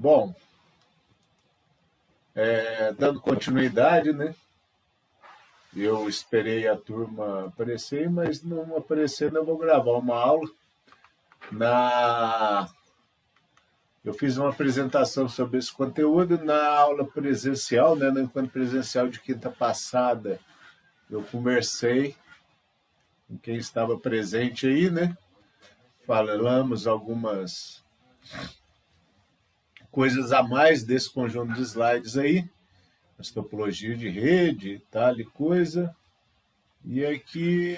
Bom, dando continuidade, né? Eu esperei a turma aparecer, mas não aparecendo, eu vou gravar uma aula. Na... Eu fiz uma apresentação sobre esse conteúdo na aula presencial, né? No encontro presencial de quinta passada. Eu conversei com quem estava presente aí, né? Falamos algumas coisas a mais desse conjunto de slides aí, as topologias de rede e tal e coisa. E aqui,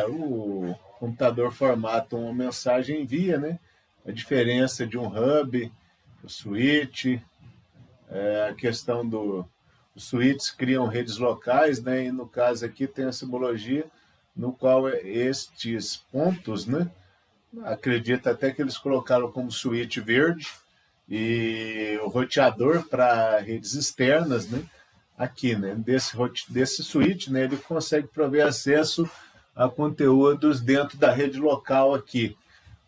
o computador formata uma mensagem e envia, né? A diferença de um hub, o switch, a questão os switches criam redes locais, né? E no caso aqui tem a simbologia no qual estes pontos, né? Acredito até que eles colocaram como switch verde e o roteador para redes externas, né? Aqui, né? Desse switch, né? Ele consegue prover acesso a conteúdos dentro da rede local aqui.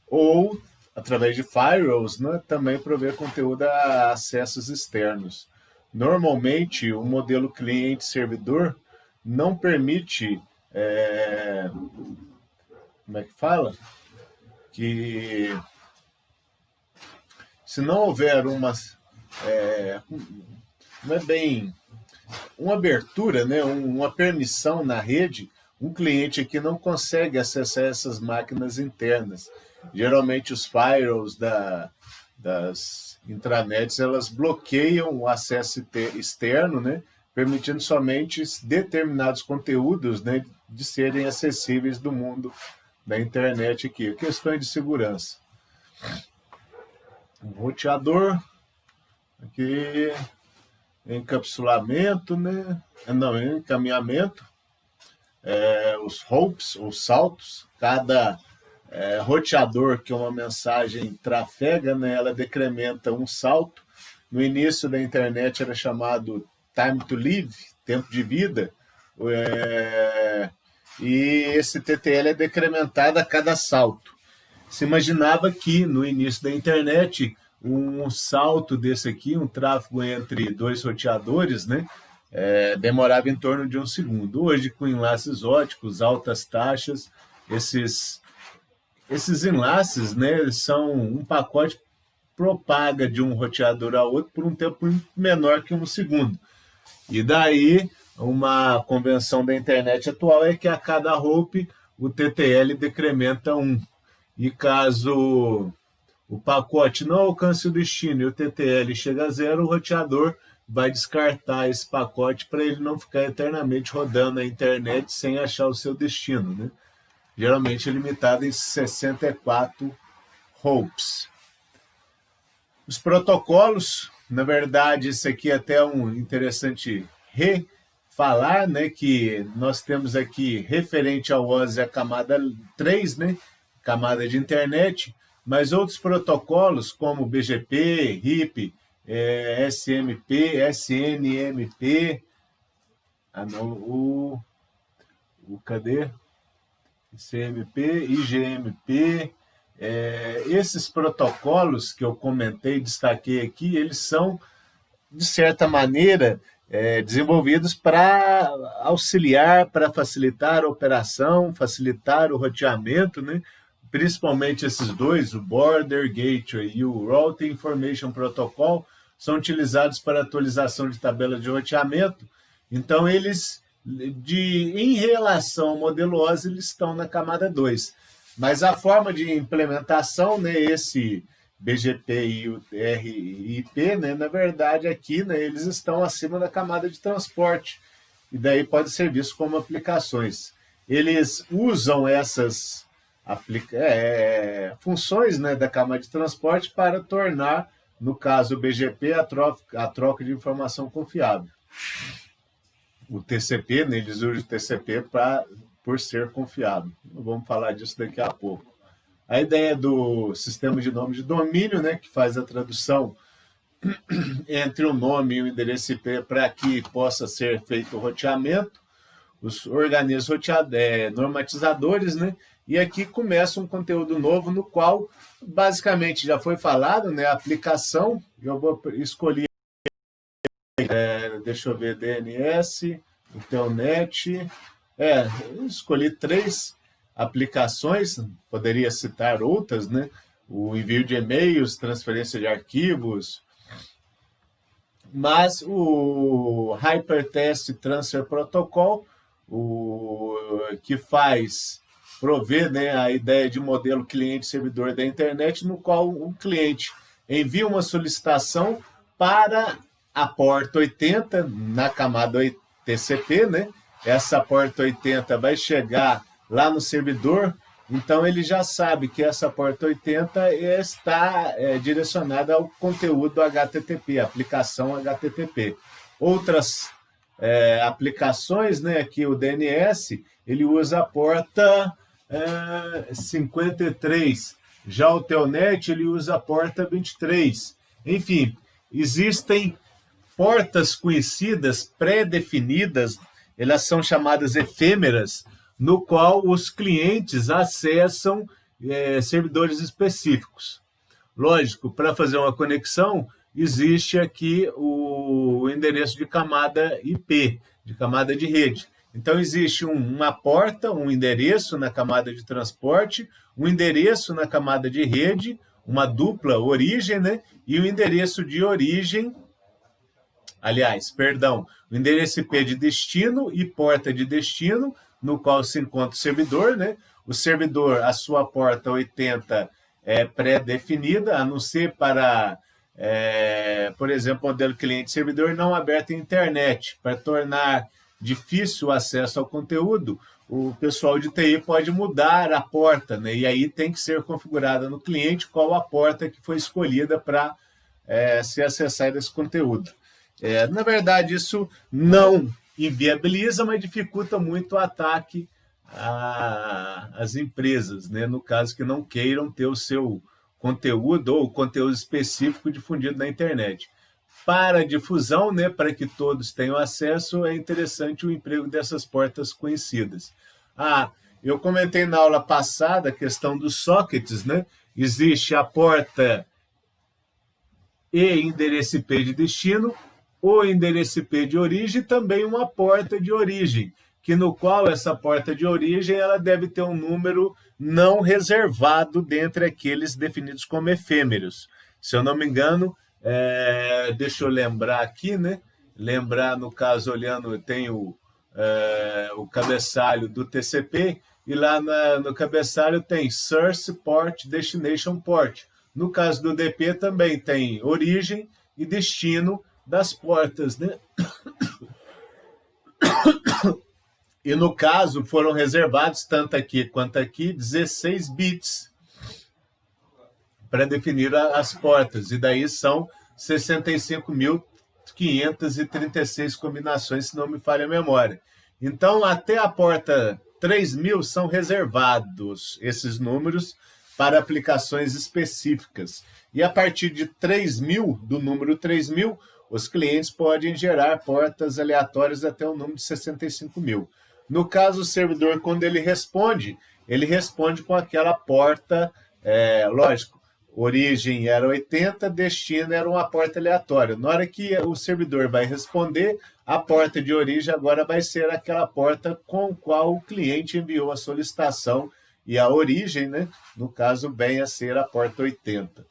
Ou, através de firewalls, né? Também prover conteúdo a acessos externos. Normalmente, o modelo cliente-servidor não permite, como é que fala? Que se não houver não é bem uma abertura, né, uma permissão na rede, um cliente aqui não consegue acessar essas máquinas internas. Geralmente os firewalls das intranets, elas bloqueiam o acesso externo, né, permitindo somente determinados conteúdos, né, de serem acessíveis do mundo da internet aqui. Questões de segurança. Um roteador, aqui encapsulamento, né? Não, encaminhamento, os hops, os saltos, cada roteador que uma mensagem trafega, né? Ela decrementa um salto. No início da internet era chamado time to live, tempo de vida, e esse TTL é decrementado a cada salto. Se imaginava que no início da internet um salto desse aqui, um tráfego entre dois roteadores, né, demorava em torno de 1 segundo. Hoje, com enlaces óticos, altas taxas, esses enlaces, né, são um pacote propaga de um roteador a outro por um tempo menor que 1 segundo. E daí, uma convenção da internet atual é que a cada hop o TTL decrementa 1. E caso o pacote não alcance o destino e o TTL chega a 0, o roteador vai descartar esse pacote para ele não ficar eternamente rodando a internet sem achar o seu destino, né? Geralmente é limitado em 64 hops. Os protocolos, na verdade, isso aqui é até interessante refalar, né, que nós temos aqui referente ao OSI a camada 3, né, camada de internet, mas outros protocolos como BGP, RIP, SMP, SNMP, cadê? CMP, IGMP, esses protocolos que eu comentei, destaquei aqui, eles são, de certa maneira, desenvolvidos para auxiliar, para facilitar a operação, facilitar o roteamento, né? Principalmente esses dois, o Border Gateway e o Route Information Protocol, são utilizados para atualização de tabela de roteamento. Então, eles, em relação ao modelo OSI, eles estão na camada 2. Mas a forma de implementação, né, esse BGP e o RIP, né, na verdade, aqui, né, eles estão acima da camada de transporte. E daí pode ser visto como aplicações. Eles usam essas funções, né, da camada de transporte para tornar, no caso o BGP, a troca de informação confiável. O TCP, né, eles usam o TCP por ser confiável. Vamos falar disso daqui a pouco. A ideia do sistema de nome de domínio, né, que faz a tradução entre o nome e o endereço IP para que possa ser feito o roteamento, os organismos normatizadores, né, E aqui começa um conteúdo novo no qual, basicamente, já foi falado, né? A aplicação, eu vou escolher, deixa eu ver, DNS, Telnet, eu escolhi 3 aplicações, poderia citar outras, né? O envio de e-mails, transferência de arquivos, mas o Hypertext Transfer Protocol, que provê, né, a ideia de modelo cliente-servidor da internet, no qual um cliente envia uma solicitação para a porta 80 na camada TCP, né? Essa porta 80 vai chegar lá no servidor, então ele já sabe que essa porta 80 está direcionada ao conteúdo HTTP, aplicação HTTP. Outras aplicações, né, aqui o DNS, ele usa a porta 53. Já o Telnet, ele usa a porta 23. Enfim, existem portas conhecidas, pré-definidas, elas são chamadas efêmeras, no qual os clientes acessam servidores específicos. Lógico, para fazer uma conexão, existe aqui o endereço de camada IP, de camada de rede. Então, existe uma porta, um endereço na camada de transporte, um endereço na camada de rede, uma dupla origem, né? E o endereço de origem, o endereço IP de destino e porta de destino, no qual se encontra o servidor, né? O servidor, a sua porta 80 é pré-definida, a não ser para, por exemplo, modelo cliente-servidor não aberto em internet. Para tornar difícil o acesso ao conteúdo, o pessoal de TI pode mudar a porta, né? E aí tem que ser configurada no cliente qual a porta que foi escolhida para se acessar esse conteúdo. Na verdade, isso não inviabiliza, mas dificulta muito o ataque às empresas, né? No caso que não queiram ter o seu conteúdo ou conteúdo específico difundido na internet. Para a difusão, né, para que todos tenham acesso, é interessante o emprego dessas portas conhecidas. Eu comentei na aula passada a questão dos sockets, né? Existe a porta e endereço IP de destino, o endereço IP de origem e também uma porta de origem, que no qual essa porta de origem ela deve ter um número não reservado dentre aqueles definidos como efêmeros. Se eu não me engano, deixa eu lembrar aqui, né? Lembrar, no caso, olhando, tem o cabeçalho do TCP, e lá no cabeçalho tem Source Port, Destination Port. No caso do DP também tem origem e destino das portas, né? E no caso foram reservados, tanto aqui quanto aqui, 16 bits para definir as portas, e daí são 65.536 combinações, se não me falha a memória. Então, até a porta 3.000 são reservados esses números para aplicações específicas. E a partir de 3.000, do número 3.000, os clientes podem gerar portas aleatórias até o número de 65.000. No caso, o servidor, quando ele responde com aquela porta, lógico, origem era 80, destino era uma porta aleatória. Na hora que o servidor vai responder, a porta de origem agora vai ser aquela porta com a qual o cliente enviou a solicitação, e a origem, né, no caso, vem a ser a porta 80.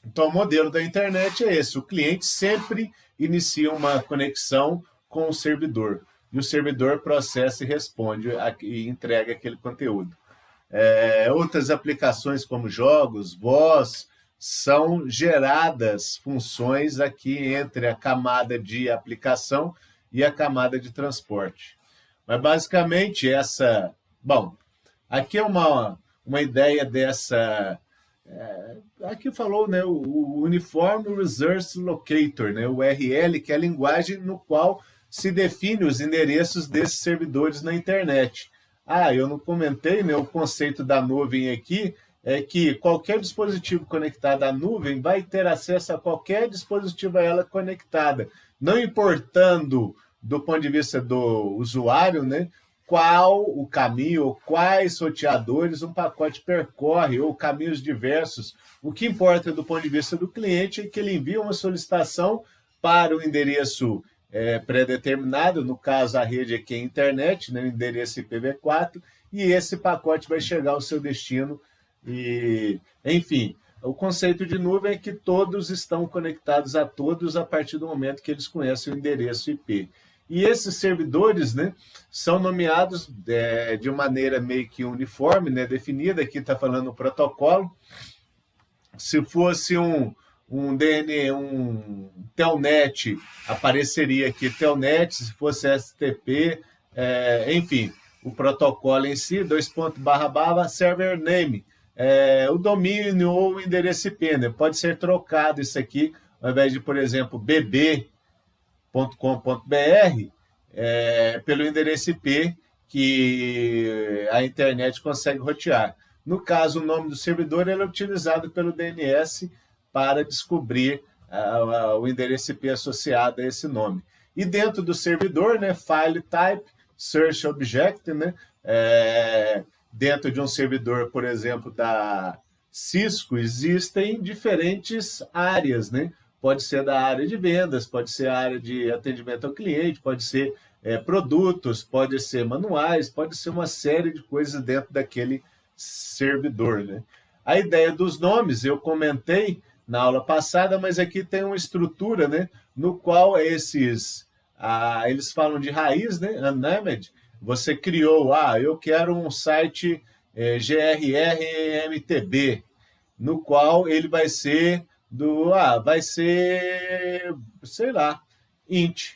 Então, o modelo da internet é esse. O cliente sempre inicia uma conexão com o servidor. E o servidor processa e responde e entrega aquele conteúdo. Outras aplicações como jogos, voz, são geradas funções aqui entre a camada de aplicação e a camada de transporte. Mas, basicamente, aqui é uma ideia dessa... aqui falou, né, o Uniform Resource Locator, né, o URL, que é a linguagem no qual se define os endereços desses servidores na internet. Eu não comentei, né, o conceito da nuvem aqui é que qualquer dispositivo conectado à nuvem vai ter acesso a qualquer dispositivo a ela conectada, não importando do ponto de vista do usuário, né, qual o caminho, ou quais roteadores um pacote percorre, ou caminhos diversos. O que importa do ponto de vista do cliente é que ele envia uma solicitação para o endereço pré-determinado, no caso a rede aqui é a internet, né, o endereço IPv4, e esse pacote vai chegar ao seu destino. E, enfim, o conceito de nuvem é que todos estão conectados a todos a partir do momento que eles conhecem o endereço IP. E esses servidores, né, são nomeados de maneira meio que uniforme, né, definida. Aqui está falando o protocolo. Se fosse um telnet, apareceria aqui telnet. Se fosse STP, enfim, o protocolo em si, // server name, o domínio ou o endereço IP, né? Pode ser trocado isso aqui, ao invés de, por exemplo, bb.com.br, pelo endereço IP que a internet consegue rotear. No caso, o nome do servidor ele é utilizado pelo DNS para descobrir o endereço IP associado a esse nome. E dentro do servidor, né, file type, search object, né, dentro de um servidor, por exemplo, da Cisco, existem diferentes áreas, né? Pode ser da área de vendas, pode ser a área de atendimento ao cliente, pode ser produtos, pode ser manuais, pode ser uma série de coisas dentro daquele servidor, né? A ideia dos nomes eu comentei na aula passada, mas aqui tem uma estrutura, né, no qual eles falam de raiz, né, unnamed. Você criou, eu quero um site grrmtb, no qual ele vai ser sei lá, int.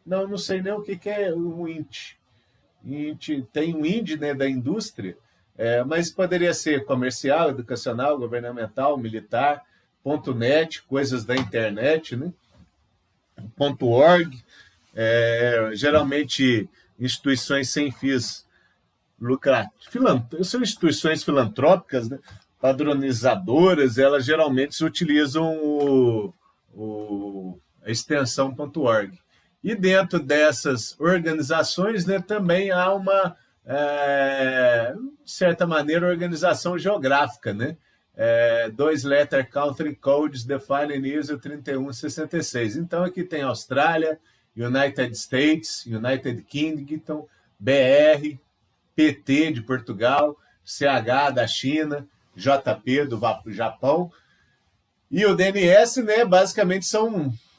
Não sei nem o que é um int. Tem um IND, né, da indústria, mas poderia ser comercial, educacional, governamental, militar, .net, coisas da internet, né? .org, geralmente instituições sem fins lucrativos, são instituições filantrópicas, né? Padronizadoras, elas geralmente utilizam a extensão .org. E dentro dessas organizações, né, também há uma, de certa maneira, organização geográfica, né? 2-letter country codes defined in ISO 3166. Então, aqui tem Austrália, United States, United Kingdom, BR, PT de Portugal, CH da China, JP do Japão. E o DNS, né, basicamente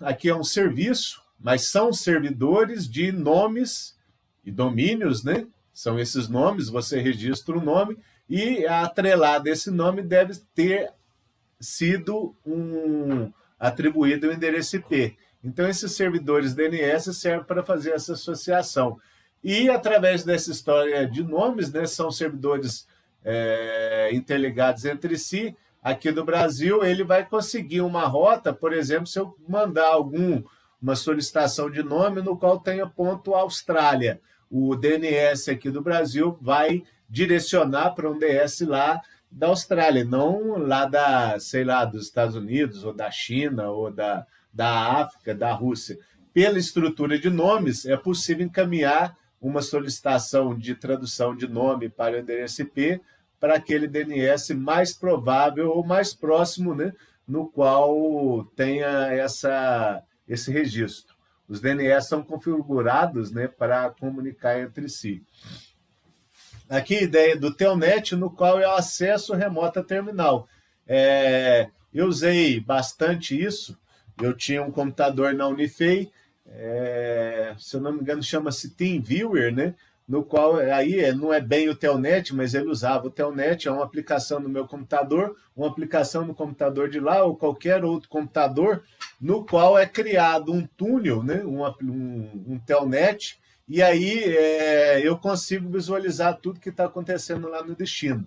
aqui é um serviço, mas são servidores de nomes e domínios, né? São esses nomes, você registra o nome e atrelado a esse nome deve ter sido atribuído o endereço IP. Então, esses servidores DNS servem para fazer essa associação. E, através dessa história de nomes, né, são servidores interligados entre si. Aqui no Brasil, ele vai conseguir uma rota, por exemplo, se eu mandar uma solicitação de nome no qual tenha ponto Austrália. O DNS aqui do Brasil vai direcionar para um DS lá da Austrália, não lá dos Estados Unidos, ou da China, ou da África, da Rússia. Pela estrutura de nomes, é possível encaminhar uma solicitação de tradução de nome para o endereço IP para aquele DNS mais provável ou mais próximo, né, no qual tenha esse registro. Os DNS são configurados, né, para comunicar entre si. Aqui a ideia do telnet, no qual é o acesso remoto a terminal. Eu usei bastante isso. Eu tinha um computador na Unifei, se eu não me engano, chama-se TeamViewer, né? No qual aí não é bem o telnet, mas ele usava o telnet, é uma aplicação no meu computador, uma aplicação no computador de lá, ou qualquer outro computador, no qual é criado um túnel, né? um telnet, e aí eu consigo visualizar tudo que está acontecendo lá no destino.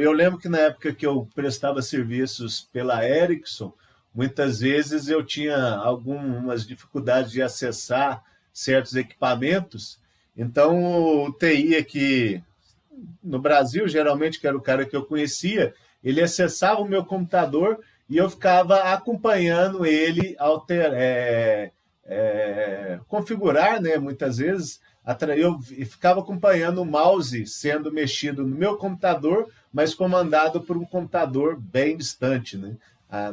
Eu lembro que na época que eu prestava serviços pela Ericsson, muitas vezes eu tinha algumas dificuldades de acessar certos equipamentos. Então, o TI aqui no Brasil, geralmente, que era o cara que eu conhecia, ele acessava o meu computador e eu ficava acompanhando ele configurar, né, muitas vezes. Eu ficava acompanhando o mouse sendo mexido no meu computador, mas comandado por um computador bem distante, né?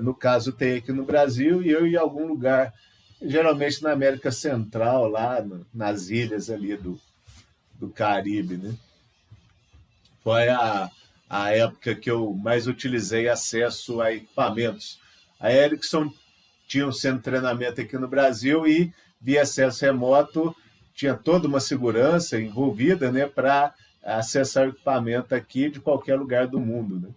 No caso, tem aqui no Brasil e eu em algum lugar, geralmente na América Central, lá nas ilhas ali do Caribe, né? Foi a época que eu mais utilizei acesso a equipamentos. A Ericsson tinha um centro de treinamento aqui no Brasil e, via acesso remoto, tinha toda uma segurança envolvida, né, para acessar o equipamento aqui de qualquer lugar do mundo, né?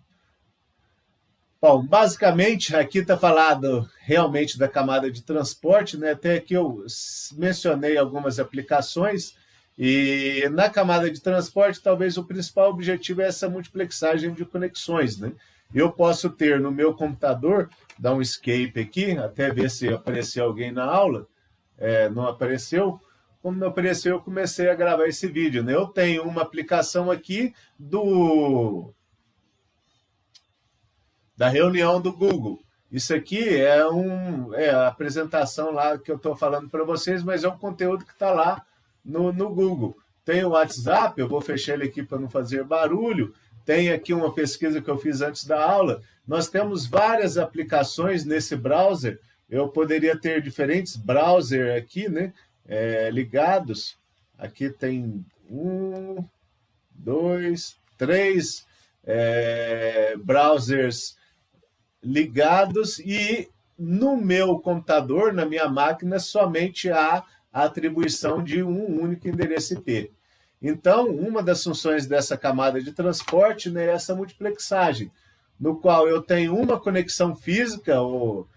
Bom, basicamente, aqui está falado realmente da camada de transporte, né? Até aqui eu mencionei algumas aplicações, e na camada de transporte, talvez o principal objetivo é essa multiplexagem de conexões, né? Eu posso ter no meu computador, dar um escape aqui, até ver se apareceu alguém na aula. Não apareceu. Como não apareceu, eu comecei a gravar esse vídeo, né? Eu tenho uma aplicação aqui da reunião do Google. Isso aqui é a apresentação lá que eu estou falando para vocês, mas é um conteúdo que está lá no Google. Tem o WhatsApp, eu vou fechar ele aqui para não fazer barulho. Tem aqui uma pesquisa que eu fiz antes da aula. Nós temos várias aplicações nesse browser. Eu poderia ter diferentes browsers aqui, né, ligados. Aqui tem 1, 2, 3 browsers ligados, e no meu computador, na minha máquina, somente há a atribuição de um único endereço IP. Então, uma das funções dessa camada de transporte, né, é essa multiplexagem, no qual eu tenho uma conexão física, ou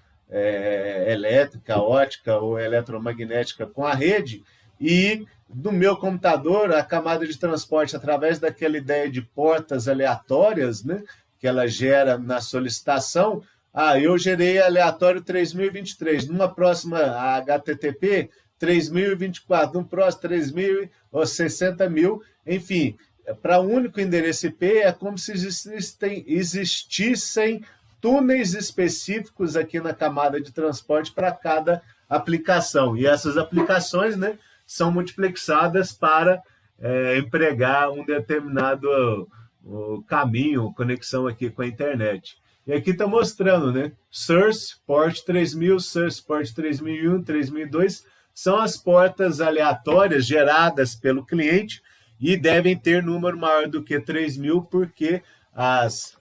elétrica, ótica ou eletromagnética com a rede, e no meu computador, a camada de transporte, através daquela ideia de portas aleatórias, né, que ela gera na solicitação. Eu gerei aleatório 3023, numa próxima HTTP 3024, no próximo 3000 ou 60.000, enfim, para um único endereço IP é como se existissem túneis específicos aqui na camada de transporte para cada aplicação. E essas aplicações, né, são multiplexadas para empregar um determinado caminho, conexão aqui com a internet. E aqui está mostrando, né? Source, port 3000, Source, port 3001, 3002, são as portas aleatórias geradas pelo cliente e devem ter número maior do que 3000, porque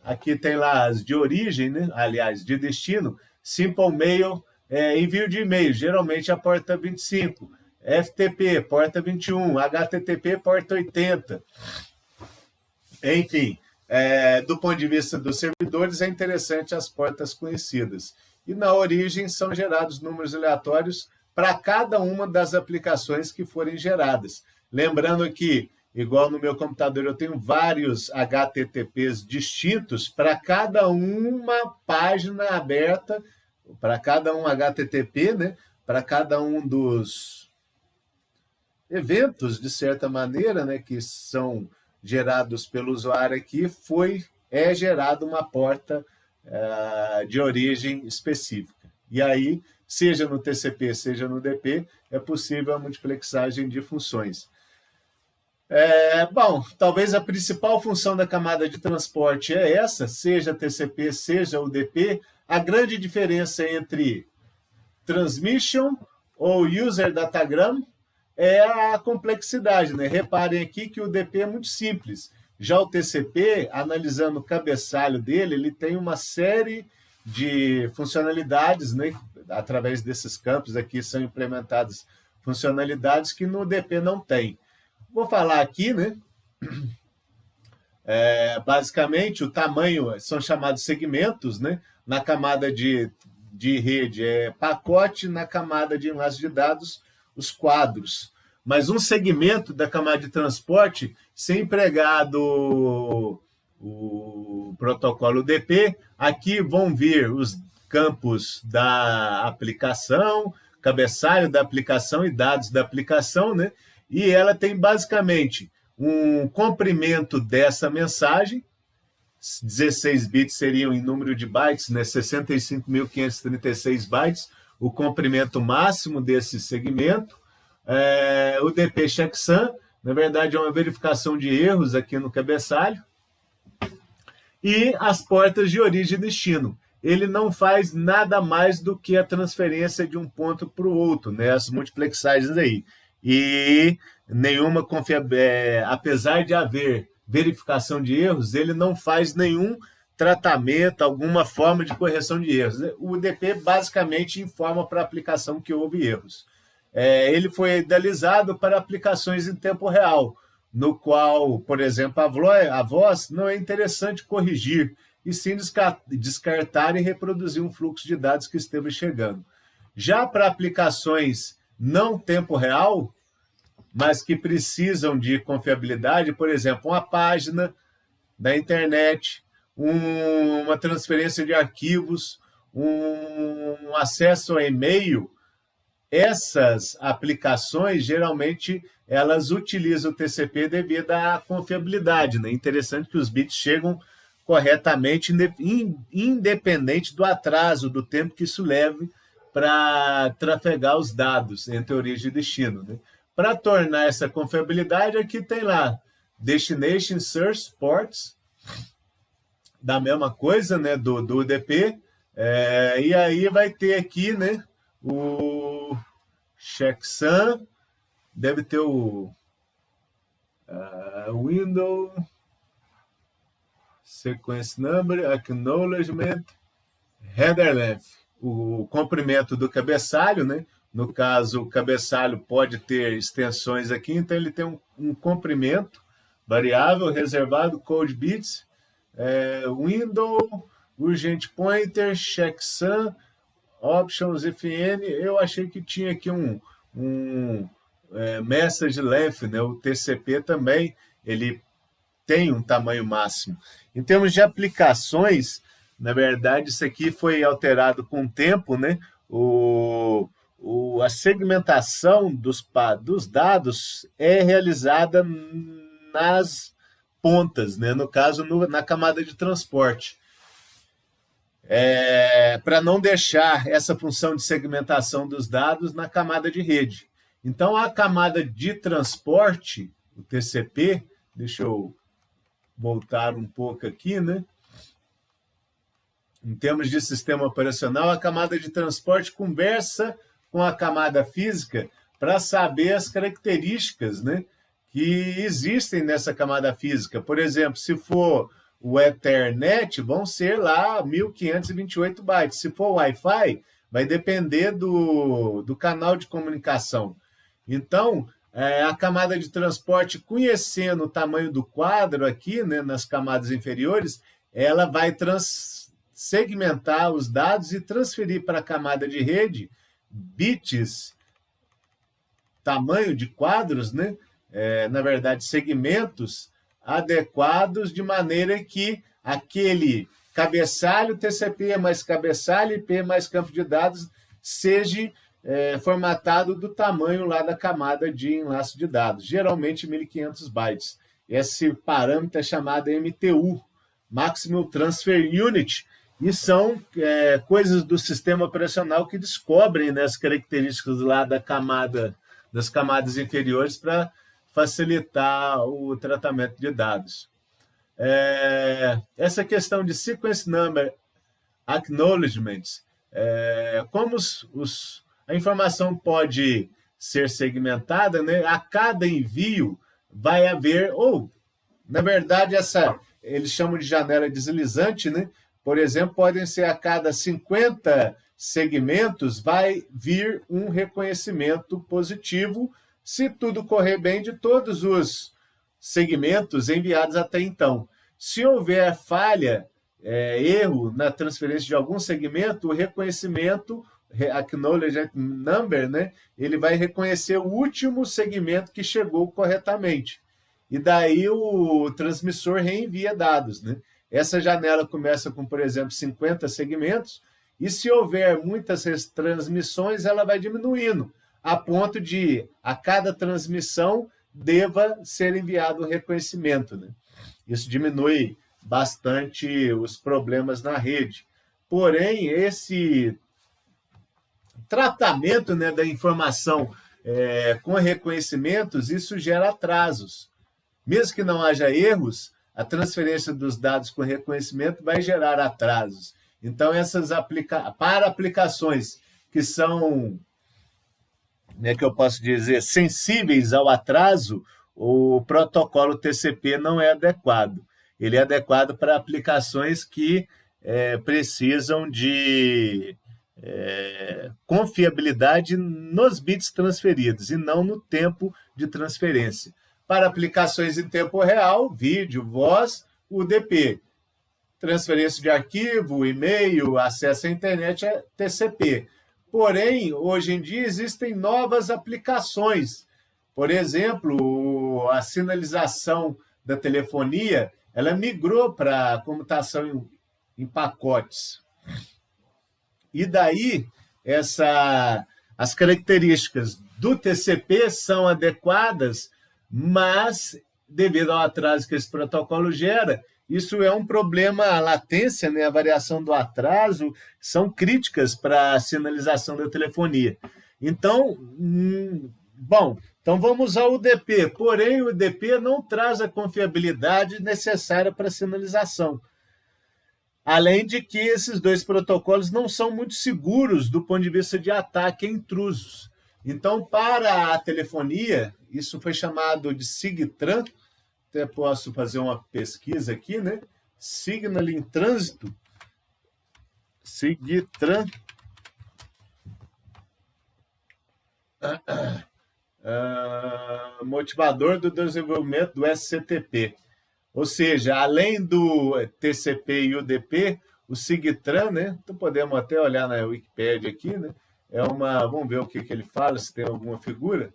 aqui tem lá as de origem, né? Aliás, de destino, Simple Mail, envio de e-mail, geralmente a porta 25, FTP, porta 21, HTTP, porta 80. Enfim, do ponto de vista dos servidores, é interessante as portas conhecidas. E na origem são gerados números aleatórios para cada uma das aplicações que forem geradas. Lembrando que, igual no meu computador, eu tenho vários HTTPs distintos para cada uma página aberta, para cada um HTTP, né? Para cada um dos eventos, de certa maneira, né, que são gerados pelo usuário aqui, é gerada uma porta de origem específica. E aí, seja no TCP, seja no DP, é possível a multiplexagem de funções. Bom, talvez a principal função da camada de transporte é essa, seja TCP, seja o DP. A grande diferença entre transmission ou user datagram é a complexidade, né? Reparem aqui que o DP é muito simples. Já o TCP, analisando o cabeçalho dele, ele tem uma série de funcionalidades, né? Através desses campos aqui são implementadas funcionalidades que no DP não tem. Vou falar aqui, né? Basicamente, o tamanho são chamados segmentos, né? Na camada de rede é pacote, na camada de enlace de dados, os quadros. Mas um segmento da camada de transporte, se empregado o protocolo DP, aqui vão vir os campos da aplicação, cabeçalho da aplicação e dados da aplicação, né? E ela tem basicamente um comprimento dessa mensagem, 16 bits seriam em número de bytes, né? 65.536 bytes. o comprimento máximo desse segmento. O DP checksum, na verdade, é uma verificação de erros aqui no cabeçalho. E as portas de origem e destino. Ele não faz nada mais do que a transferência de um ponto para o outro, né? As multiplexagens aí. E nenhuma apesar de haver verificação de erros, ele não faz nenhum tratamento, alguma forma de correção de erros. O UDP basicamente informa para a aplicação que houve erros. Ele foi idealizado para aplicações em tempo real, no qual, por exemplo, a voz não é interessante corrigir, e sim descartar e reproduzir um fluxo de dados que esteja chegando. Já para aplicações não tempo real, mas que precisam de confiabilidade, por exemplo, uma página da internet, uma transferência de arquivos, um acesso a e-mail, essas aplicações, geralmente, elas utilizam o TCP devido à confiabilidade, né? Interessante que os bits chegam corretamente, independente do atraso, do tempo que isso leve para trafegar os dados entre origem e destino, né? Para tornar essa confiabilidade, aqui tem lá Destination Source Ports, da mesma coisa, né, do UDP, e aí vai ter aqui, né, o checksum, deve ter o window, sequence number, acknowledgement, header length, o comprimento do cabeçalho, né? No caso, o cabeçalho pode ter extensões aqui, então ele tem um comprimento variável reservado, code bits, window, urgent pointer, checksum, options, fn. Eu achei que tinha aqui um message length, né? O TCP também, ele tem um tamanho máximo. Em termos de aplicações, na verdade, isso aqui foi alterado com o tempo, né? A segmentação dos dados é realizada nas pontas, né? No caso, na camada de transporte. Para não deixar essa função de segmentação dos dados na camada de rede. Então, a camada de transporte, o TCP, deixa eu voltar um pouco aqui, né? Em termos de sistema operacional, a camada de transporte conversa com a camada física para saber as características, né, que existem nessa camada física. Por exemplo, se for o Ethernet, vão ser lá 1.528 bytes. Se for o Wi-Fi, vai depender do canal de comunicação. Então, a camada de transporte, conhecendo o tamanho do quadro aqui, né, nas camadas inferiores, ela vai segmentar os dados e transferir para a camada de rede bits, tamanho de quadros, né? Na verdade, segmentos adequados, de maneira que aquele cabeçalho TCP mais cabeçalho IP mais campo de dados seja formatado do tamanho lá da camada de enlace de dados, geralmente 1.500 bytes. Esse parâmetro é chamado MTU, Maximum Transfer Unit, e são coisas do sistema operacional que descobrem, né, as características lá das camadas inferiores para facilitar o tratamento de dados. Essa questão de sequence number acknowledgements, como a informação pode ser segmentada, né, a cada envio vai haver, na verdade, eles chamam de janela deslizante, né? Por exemplo, podem ser a cada 50 segmentos, vai vir um reconhecimento positivo, se tudo correr bem, de todos os segmentos enviados até então. Se houver falha, erro na transferência de algum segmento, o reconhecimento, acknowledgement number, né, ele vai reconhecer o último segmento que chegou corretamente. E daí o transmissor reenvia dados, né? Essa janela começa com, por exemplo, 50 segmentos, e se houver muitas transmissões, ela vai diminuindo, a ponto de, a cada transmissão, deva ser enviado o reconhecimento, né? Isso diminui bastante os problemas na rede. Porém, esse tratamento, né, da informação com reconhecimentos, isso gera atrasos. Mesmo que não haja erros, a transferência dos dados com reconhecimento vai gerar atrasos. Então, para aplicações que são, né, que eu posso dizer, sensíveis ao atraso, o protocolo TCP não é adequado. Ele é adequado para aplicações que precisam de confiabilidade nos bits transferidos e não no tempo de transferência. Para aplicações em tempo real, vídeo, voz, UDP. Transferência de arquivo, e-mail, acesso à internet é TCP. Porém, hoje em dia existem novas aplicações. Por exemplo, a sinalização da telefonia, ela migrou para comutação em pacotes. E daí, as características do TCP são adequadas, mas, devido ao atraso que esse protocolo gera, isso é um problema, a latência, né, a variação do atraso, são críticas para a sinalização da telefonia. Então, então vamos usar o UDP, porém o UDP não traz a confiabilidade necessária para a sinalização. Além de que esses dois protocolos não são muito seguros do ponto de vista de ataque a intrusos. Então, para a telefonia, isso foi chamado de SIGTRAN, até posso fazer uma pesquisa aqui, né? Signal em Trânsito, SIGTRAN, motivador do desenvolvimento do SCTP. Ou seja, além do TCP e UDP, o SIGTRAN, né? Então podemos até olhar na Wikipédia aqui, né? Vamos ver o que ele fala, se tem alguma figura.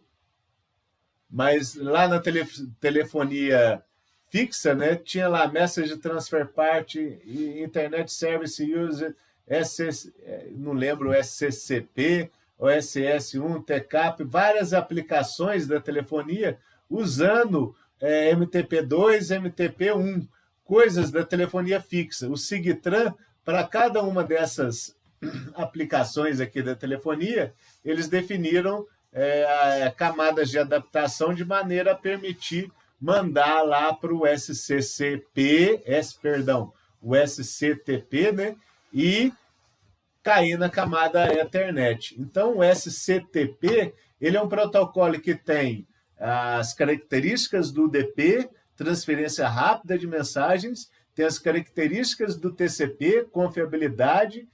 Mas lá na telefonia fixa, né, tinha lá Message Transfer Party, Internet Service User, não lembro, SCCP, OSS1, TCAP, várias aplicações da telefonia usando MTP2, MTP1, coisas da telefonia fixa. O SIGTRAN, para cada uma dessas aplicações aqui da telefonia, eles definiram camadas de adaptação de maneira a permitir mandar lá para o o SCTP, né, e cair na camada Ethernet. Então, o SCTP, ele é um protocolo que tem as características do UDP, transferência rápida de mensagens, tem as características do TCP, confiabilidade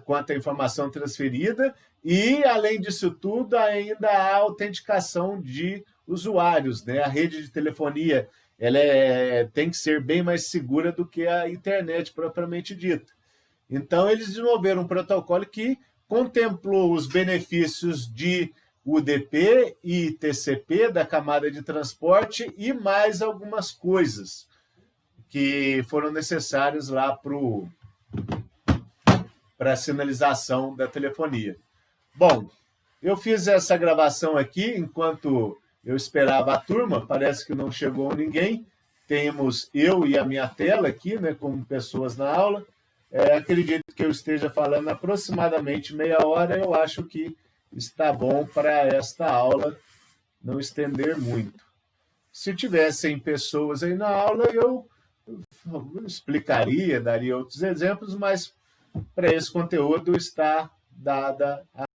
quanto à informação transferida, e, além disso tudo, ainda há autenticação de usuários, né? A rede de telefonia ela tem que ser bem mais segura do que a internet propriamente dita. Então, eles desenvolveram um protocolo que contemplou os benefícios de UDP e TCP, da camada de transporte, e mais algumas coisas que foram necessárias lá para a sinalização da telefonia. Bom, eu fiz essa gravação aqui enquanto eu esperava a turma, parece que não chegou ninguém. Temos eu e a minha tela aqui, né, como pessoas na aula. Acredito que eu esteja falando aproximadamente meia hora, eu acho que está bom para esta aula, não estender muito. Se tivessem pessoas aí na aula, eu explicaria, daria outros exemplos, mas para esse conteúdo está dada a